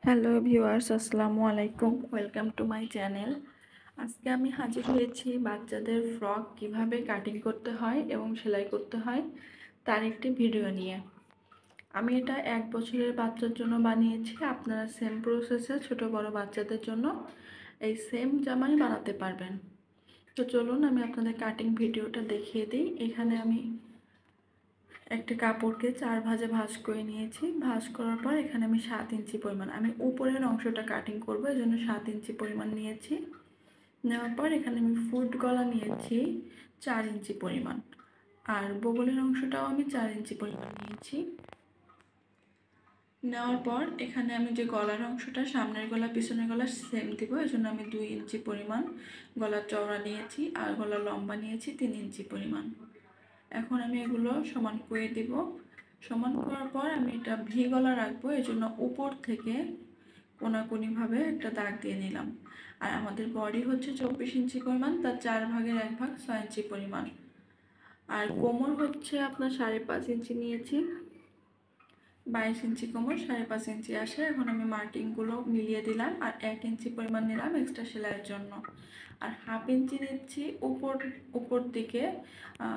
Hello viewers, আসসালামু আলাইকুম। Welcome to my channel. আজকে আমি হাজির হয়েছি বাচ্চাদের ফ্রক কিভাবে কাটিং করতে হয় এবং সেলাই করতে হয় তার একটি ভিডিও নিয়ে। আমি এটা 1 বছরের বাচ্চার জন্য বানিয়েছি। আপনারা সেম প্রসেসে ছোট বড় বাচ্চাদের জন্য এই সেম জামাই বানাতে পারবেন। তো চলুন আমি আপনাদের কাটিং ভিডিওটা দেখিয়ে দিই। এখানে আমি একটা কাপড়কে 4 ভাঁজে ভাঁজ করে নিয়েছি। ভাঁজ করার পর এখানে আমি 7 ইঞ্চি পরিমাণ, আমি উপরের অংশটা কাটিং করব, এই জন্য 7 ইঞ্চি পরিমাণ নিয়েছি। নেওয়ার পর এখানে আমি ফুট গলা নিয়েছি 4 ইঞ্চি পরিমাণ, আর বগলের অংশটাও আমি 4 ইঞ্চি পরিমাণ নিয়েছি। নেওয়ার পর এখানে আমি যে গলার অংশটা, সামনের গলা পিছনের গলা সেম দিব, এই জন্য আমি 2 ইঞ্চি পরিমাণ গলার চওড়া নিয়েছি, আর গলার লম্বা নিয়েছি 3 ইঞ্চি পরিমাণ। এখন আমি এগুলো সমান করে দিব। সমান করার পর আমি এটা ভি গলা রাখবো, এই জন্য উপর থেকে কোনাকুনিভাবে একটা দাগ দিয়ে নিলাম। আর আমাদের বডি হচ্ছে 24 ইঞ্চি পরিমাণ, তার 4 ভাগের 1 ভাগ 6 ইঞ্চি পরিমাণ। আর কোমর হচ্ছে আপনার 5.5 ইঞ্চি নিয়েছি, 22 ইঞ্চি কোমর, 5.5 ইঞ্চি আসে। এখন আমি মার্কিংগুলো মিলিয়ে দিলাম, আর 1 ইঞ্চি পরিমাণ নিলাম এক্সট্রা সেলাইয়ের জন্য। আর হাফ ইঞ্চি নিচ্ছি উপর দিকে,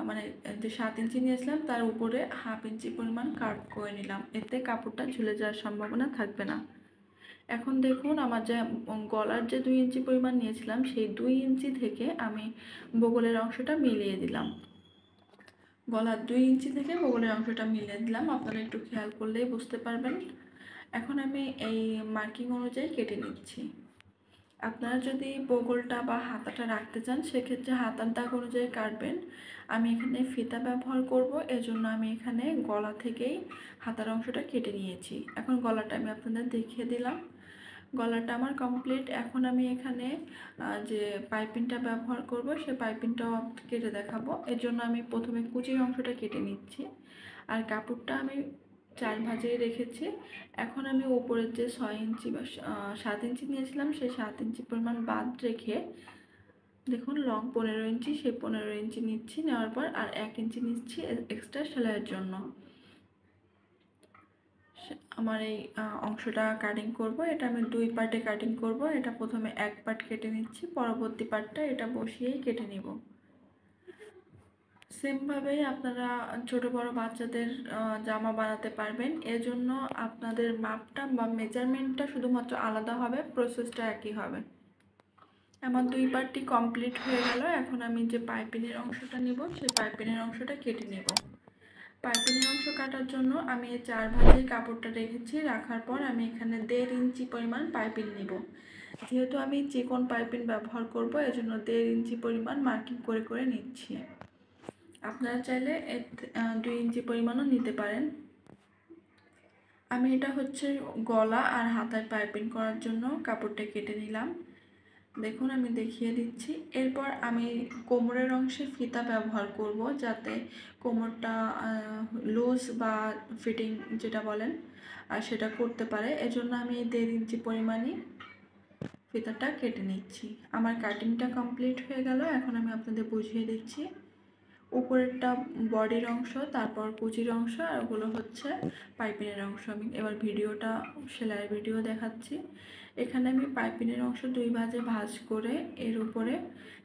মানে যে 7 ইঞ্চি নিয়েছিলাম তার উপরে হাফ ইঞ্চি পরিমাণ কাট করে নিলাম, এতে কাপড়টা ঝুলে যাওয়ার সম্ভাবনা থাকবে না। এখন দেখুন, আমার যে গলার যে 2 ইঞ্চি পরিমাণ নিয়েছিলাম, সেই 2 ইঞ্চি থেকে আমি বগলের অংশটা মিলিয়ে দিলাম। গলার 2 ইঞ্চি থেকে বগলের অংশটা মিলিয়ে দিলাম, আপনারা একটু খেয়াল করলেই বুঝতে পারবেন। এখন আমি এই মার্কিং অনুযায়ী কেটে নিচ্ছি। আপনারা যদি বগলটা বা হাতাটা রাখতে চান, সেক্ষেত্রে হাতার দাগ অনুযায়ী কাটবেন। আমি এখানে ফিতা ব্যবহার করব, এজন্য আমি এখানে গলা থেকেই হাতার অংশটা কেটে নিয়েছি। এখন গলাটা আমি আপনাদের দেখিয়ে দিলাম। গলাটা আমার কমপ্লিট। এখন আমি এখানে যে পাইপিংটা ব্যবহার করব, সেই পাইপিংটাও কেটে দেখাবো। এর জন্য আমি প্রথমে কুচির অংশটা কেটে নিচ্ছি, আর কাপড়টা আমি 4 ভাঁজে রেখেছি। এখন আমি উপরের যে 6 ইঞ্চি বা 7 ইঞ্চি নিয়েছিলাম, সেই 7 ইঞ্চি পরিমাণ বাদ রেখে দেখুন লং 15 ইঞ্চি, সেই 15 ইঞ্চি নিচ্ছি। নেওয়ার পর আর 1 ইঞ্চি নিচ্ছি এক্সট্রা সেলাইয়ের জন্য। আমার এই অংশটা কাটিং করব, এটা আমি 2 পার্টে কাটিং করব। এটা প্রথমে 1 পার্ট কেটে নিচ্ছি, পরবর্তী পার্টটা এটা বসিয়েই কেটে নিব। সেমভাবেই আপনারা ছোট বড় বাচ্চাদের জামা বানাতে পারবেন। এজন্য আপনাদের মাপটা বা মেজারমেন্টটা শুধুমাত্র আলাদা হবে, প্রসেসটা একই হবে। আমার 2 পার্টটি কমপ্লিট হয়ে গেল। এখন আমি যে পাইপিংয়ের অংশটা নিব, সেই পাইপিংয়ের অংশটা কেটে নেব। পাইপিংয়ের অংশ কাটার জন্য আমি 4 ভাঁজে কাপড়টা রেখেছি। রাখার পর আমি এখানে 1.5 ইঞ্চি পরিমাণ পাইপিং নিব। যেহেতু আমি চিকন পাইপিং ব্যবহার করব, এজন্য 1.5 ইঞ্চি পরিমাণ মার্কিং করে করে নিচ্ছি। আপনারা চাইলে 2 ইঞ্চি পরিমাণও নিতে পারেন। আমি এটা হচ্ছে গলা আর হাতায় পাইপিং করার জন্য কাপড়টা কেটে নিলাম। দেখুন আমি দেখিয়ে দিচ্ছি। এরপর আমি কোমরের অংশে ফিতা ব্যবহার করব, যাতে কোমরটা লুজ বা ফিটিং যেটা বলেন সেটা করতে পারে। এজন্য আমি 1.5 ইঞ্চি পরিমাণই ফিতাটা কেটে নিচ্ছি। আমার কাটিংটা কমপ্লিট হয়ে গেল। এখন আমি আপনাদের বুঝিয়ে দিচ্ছি। উপরেরটা বডির অংশ, তারপর কুচির অংশ, আর ওগুলো হচ্ছে পাইপিংয়ের অংশ। আমি এবার ভিডিওটা সেলাইয়ের ভিডিও দেখাচ্ছি। এখানে আমি পাইপিংয়ের অংশ 2 ভাঁজে ভাঁজ করে এর উপরে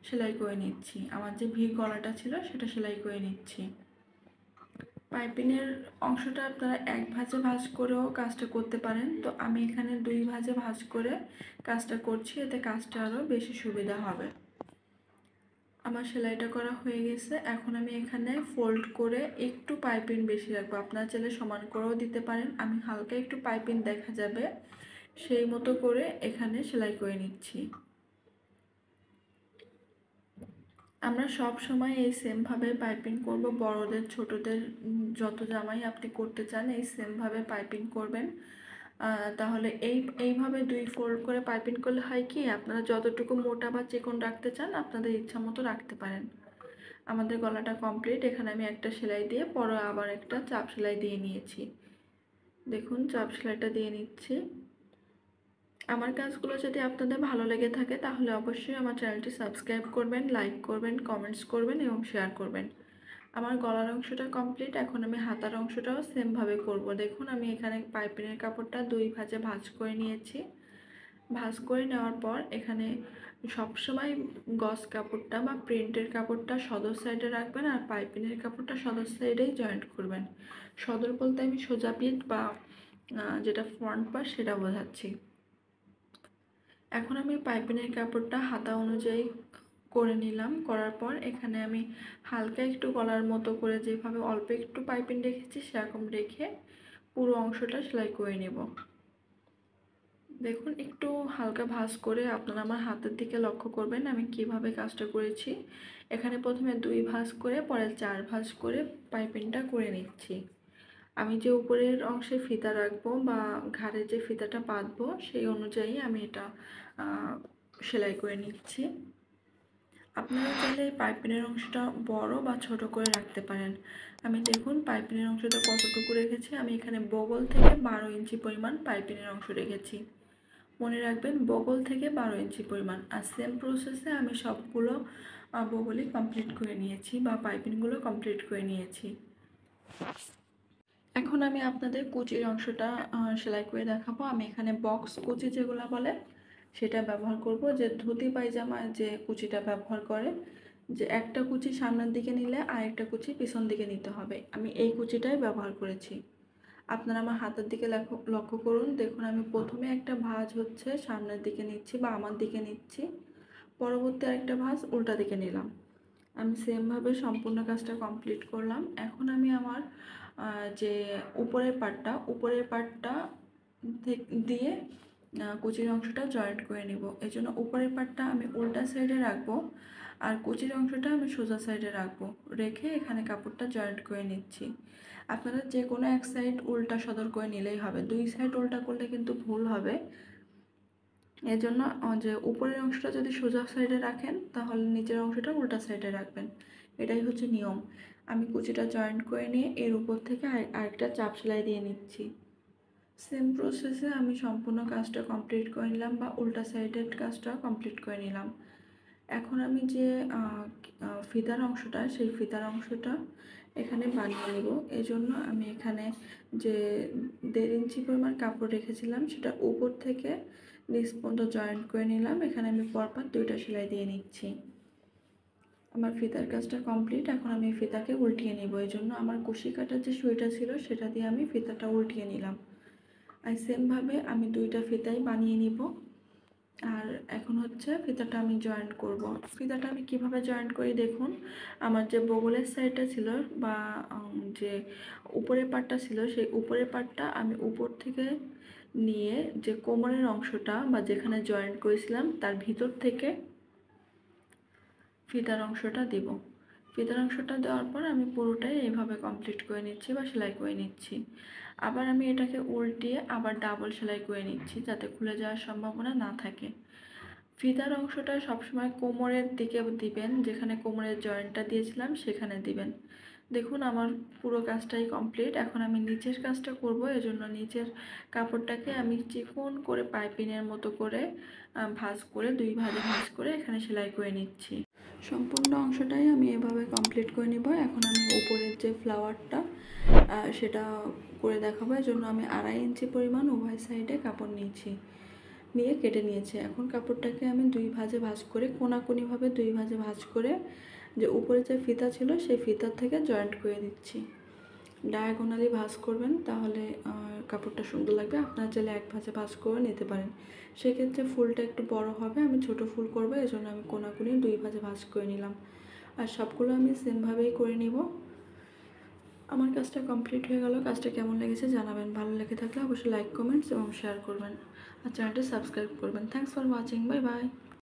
সেলাই করে নিচ্ছি। আমার যে ভি গলাটা ছিল সেটা সেলাই করে নিচ্ছি। পাইপিংয়ের অংশটা আপনারা 1 ভাঁজে ভাঁজ করেও কাজটা করতে পারেন, তো আমি এখানে 2 ভাঁজে ভাঁজ করে কাজটা করছি, এতে কাজটা আরও বেশি সুবিধা হবে। আমার সেলাইটা করা হয়ে গেছে। এখন আমি এখানে ফোল্ড করে একটু পাইপিং বেশি রাখবো, আপনারা চাইলে সমান করেও দিতে পারেন। আমি হালকা একটু পাইপিং দেখা যাবে সেই মতো করে এখানে সেলাই করে নিচ্ছি। আমরা সব সময় এই সেমভাবে পাইপিং করব। বড়দের ছোটদের যত জামাই আপনি করতে চান এই সেমভাবে পাইপিং করবেন। তাহলে এইভাবে 2 ফোল্ড করে পাইপিং করলে হয় কি, আপনারা যতটুকু মোটা বা চিকন রাখতে চান আপনাদের ইচ্ছা মতো রাখতে পারেন। আমাদের গলাটা কমপ্লিট। এখানে আমি একটা সেলাই দিয়ে পরে আবার একটা চাপ সেলাই দিয়ে নিয়েছি। দেখুন চাপ সেলাইটা দিয়ে নিচ্ছি। আমার কাজগুলো যদি আপনাদের ভালো লেগে থাকে তাহলে অবশ্যই আমার চ্যানেলটি সাবস্ক্রাইব করবেন, লাইক করবেন, কমেন্টস করবেন এবং শেয়ার করবেন। আমার গলার অংশটা কমপ্লিট। এখন আমি হাতার অংশটাও সেমভাবে করব। দেখুন আমি এখানে পাইপিনের কাপড়টা 2 ভাঁজে ভাঁজ করে নিয়েছি। ভাঁজ করে নেওয়ার পর এখানে সবসময় গজ কাপড়টা বা প্রিন্টের কাপড়টা সদর সাইডে রাখবেন, আর পাইপিনের কাপড়টা সদর সাইডেই জয়েন্ট করবেন। সদর বলতে আমি সোজা পিঠ বা যেটা ফ্রন্ট পার্ট সেটা বোঝাচ্ছি। এখন আমি পাইপিনের কাপড়টা হাতা অনুযায়ী করে নিলাম। করার পর এখানে আমি হালকা একটু গলার মতো করে যেভাবে অল্প একটু পাইপিং রেখেছি সেরকম রেখে পুরো অংশটা সেলাই করে নেব। দেখুন একটু হালকা ভাঁজ করে আপনারা আমার হাতের দিকে লক্ষ্য করবেন আমি কিভাবে কাজটা করেছি। এখানে প্রথমে 2 ভাঁজ করে পরে 4 ভাঁজ করে পাইপিংটা করে নিচ্ছি। আমি যে উপরের অংশে ফিতা রাখবো বা ঘাড়ে যে ফিতাটা বাঁধবো সেই অনুযায়ী আমি এটা সেলাই করে নিচ্ছি। আপনারা চাইলে পাইপিনের অংশটা বড় বা ছোট করে রাখতে পারেন। আমি দেখুন পাইপিনের অংশটা কতটুকু রেখেছি। আমি এখানে বগল থেকে 12 ইঞ্চি পরিমাণ পাইপিনের অংশ রেখেছি। মনে রাখবেন বগল থেকে 12 ইঞ্চি পরিমাণ। আর সেম প্রসেসে আমি সবগুলো বগলই কমপ্লিট করে নিয়েছি বা পাইপিংগুলো কমপ্লিট করে নিয়েছি। এখন আমি আপনাদের কুচির অংশটা সেলাই করে দেখাবো। আমি এখানে বক্স কুচি যেগুলো বলে সেটা ব্যবহার করব। যে ধুতি পায়জামায় যে কুচিটা ব্যবহার করে, যে একটা কুচি সামনের দিকে নিলে আরেকটা কুচি পিছন দিকে নিতে হবে, আমি এই কুচিটাই ব্যবহার করেছি। আপনারা আমার হাতের দিকে লক্ষ্য করুন। দেখুন আমি প্রথমে একটা ভাঁজ হচ্ছে সামনের দিকে নিচ্ছি বা আমার দিকে নিচ্ছি, পরবর্তী আরেকটা ভাঁজ উল্টা দিকে নিলাম। আমি সেমভাবে সম্পূর্ণ কাজটা কমপ্লিট করলাম। এখন আমি আমার যে উপরের পার্টটা দিয়ে কুচির অংশটা জয়েন্ট করে নিব। এই জন্য উপরের পার্টটা আমি উল্টা সাইডে রাখবো আর কুচির অংশটা আমি সোজা সাইডে রাখবো, রেখে এখানে কাপড়টা জয়েন্ট করে নিচ্ছি। আপনারা যে কোনো এক সাইড উল্টা সদর করে নিলেই হবে, 2 সাইড উল্টা করলে কিন্তু ভুল হবে। এজন্য যে উপরের অংশটা যদি সোজা সাইডে রাখেন তাহলে নিচের অংশটা উল্টা সাইডে রাখবেন, এটাই হচ্ছে নিয়ম। আমি কুচিটা জয়েন্ট করে নিয়ে এর উপর থেকে আরেকটা চাপ সেলাই দিয়ে নিচ্ছি। সেম প্রসেসে আমি সম্পূর্ণ কাজটা কমপ্লিট করে নিলাম বা উল্টা সাইডের কাজটা কমপ্লিট করে নিলাম। এখন আমি যে ফিতার অংশটা সেই ফিতার অংশটা এখানে বানিয়ে নেব। এই জন্য আমি এখানে যে 1.5 ইঞ্চি পরিমাণ কাপড় রেখেছিলাম সেটা উপর থেকে নিচ পর্যন্ত জয়েন্ট করে নিলাম। এখানে আমি পরপর 2টা সেলাই দিয়ে নিচ্ছি। আমার ফিতার কাজটা কমপ্লিট। এখন আমি ফিতাকে উল্টিয়ে নিব। এই জন্য আমার কুশি কাটার যে সুইটা ছিল সেটা দিয়ে আমি ফিতাটা উল্টিয়ে নিলাম। আর সেমভাবে আমি 2টা ফিতাই বানিয়ে নিব। আর এখন হচ্ছে ফিতাটা আমি জয়েন্ট করব। ফিতাটা আমি কিভাবে জয়েন্ট করি দেখুন। আমার যে বগলের সাইডটা ছিল বা যে উপরের পাটটা ছিল সেই উপরের পাটটা আমি উপর থেকে নিয়ে যে কোমরের অংশটা বা যেখানে জয়েন্ট করেছিলাম তার ভিতর থেকে ফিতার অংশটা দেব। ফিতার অংশটা দেওয়ার পর আমি পুরোটাই এইভাবে কমপ্লিট করে নিচ্ছি বা সেলাই করে নিচ্ছি। আবার আমি এটাকে উল্টিয়ে আবার ডাবল সেলাই করে নিচ্ছি যাতে খুলে যাওয়ার সম্ভাবনা না থাকে। ফিতার অংশটা সবসময় কোমরের দিকে দিবেন, যেখানে কোমরের জয়েন্টটা দিয়েছিলাম সেখানে দিবেন। দেখুন আমার পুরো কাজটাই কমপ্লিট। এখন আমি নিচের কাজটা করব। এজন্য নিচের কাপড়টাকে আমি চিকন করে পাইপিংয়ের মতো করে ভাঁজ করে 2 ভাঁজে ভাঁজ করে এখানে সেলাই করে নিচ্ছি। সম্পূর্ণ অংশটাই আমি এভাবে কমপ্লিট করে নিব। এখন আমি উপরের যে ফ্লাওয়ারটা সেটা করে দেখাবো। এর জন্য আমি 2.5 ইঞ্চি পরিমাণ উভয় সাইডে কাপড় নিয়ে কেটে নিয়েছি। এখন কাপড়টাকে আমি 2 ভাঁজে ভাঁজ করে কোনাকুনিভাবে 2 ভাঁজে ভাঁজ করে যে উপরে যে ফিতা ছিল সেই ফিতার থেকে জয়েন্ট করে দিচ্ছি। ডায়াগোনালি ভাঁজ করবেন তাহলে কাপড়টা সুন্দর লাগবে। আপনারা চাইলে 1 ভাঁজে ভাঁজ করে নিতে পারেন, সেক্ষেত্রে ফুলটা একটু বড় হবে। আমি ছোট ফুল করব, এজন্য আমি কোনাকুনি 2 ভাঁজে ভাঁজ করে নিলাম। আর সবগুলো আমি সেমভাবেই করে নিব। আমার কাজটা কমপ্লিট হয়ে গেল। কাজটা কেমন লেগেছে জানাবেন। ভালো লেগে থাকলে অবশ্যই লাইক, কমেন্টস এবং শেয়ার করবেন আর চ্যানেলটা সাবস্ক্রাইব করবেন। Thanks for watching. Bye bye.